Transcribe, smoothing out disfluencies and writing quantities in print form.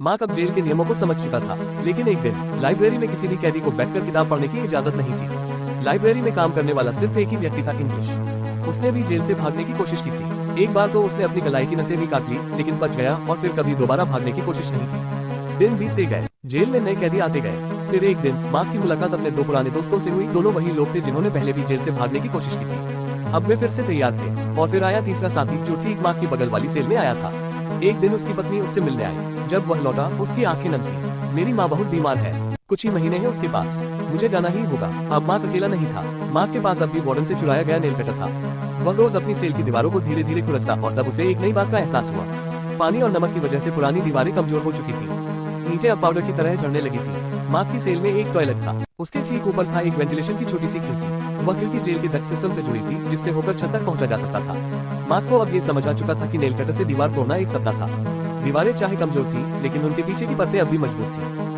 Mark अब jail के नियमों को समझ चुका था, लेकिन एक दिन लाइब्रेरी में किसी भी कैदी को बैठकर किताब पढ़ने की इजाजत नहीं थी। लाइब्रेरी में काम करने वाला सिर्फ एक ही व्यक्ति था, इंग्लिश। उसने भी जेल से भागने की कोशिश की थी। एक बार तो उसने अपनी कलाई की नसें भी काट ली, लेकिन बच गया और फिर कभी दोबारा भागने की कोशिश नहीं की। दिन बीतते गए, जेल में नए कैदी आते गए। फिर एक दिन मार्क की मुलाकात अपने दो पुराने दोस्तों से हुई। दोनों वही लोग थे जिन्होंने पहले भी जेल से भागने की कोशिश की थी। अब वे फिर से तैयार थे। और फिर आया तीसरा साथी, जो ठीक मार्क की बगल वाली सेल में आया था। एक दिन उसकी पत्नी उससे मिलने आई। जब वह लौटा, उसकी आंखें नम थी। मेरी माँ बहुत बीमार है, कुछ ही महीने हैं उसके पास, मुझे जाना ही होगा। अब मार्क अकेला नहीं था। मार्क के पास अब भी वार्डन से चुराया गया नेल कटर था। वह रोज अपनी सेल की दीवारों को धीरे धीरे खुरचता और तब उसे एक नई बात का एहसास हुआ। पानी और नमक की वजह से पुरानी दीवारें कमजोर हो चुकी थी। ईंटें अब पाउडर की तरह झड़ने लगी थी। मार्क की सेल में एक टॉयलेट था। उसके ठीक ऊपर था एक वेंटिलेशन की छोटी सी खिड़की। वह खिड़की जेल के डक्ट सिस्टम से जुड़ी थी, जिससे होकर छत तक पहुंचा जा सकता था। मार्क को अब ये समझ आ चुका था कि नेल कटर से दीवार तोड़ना एक सपना था। दीवारें चाहे कमजोर थी, लेकिन उनके पीछे की परतें अब भी मजबूत थी।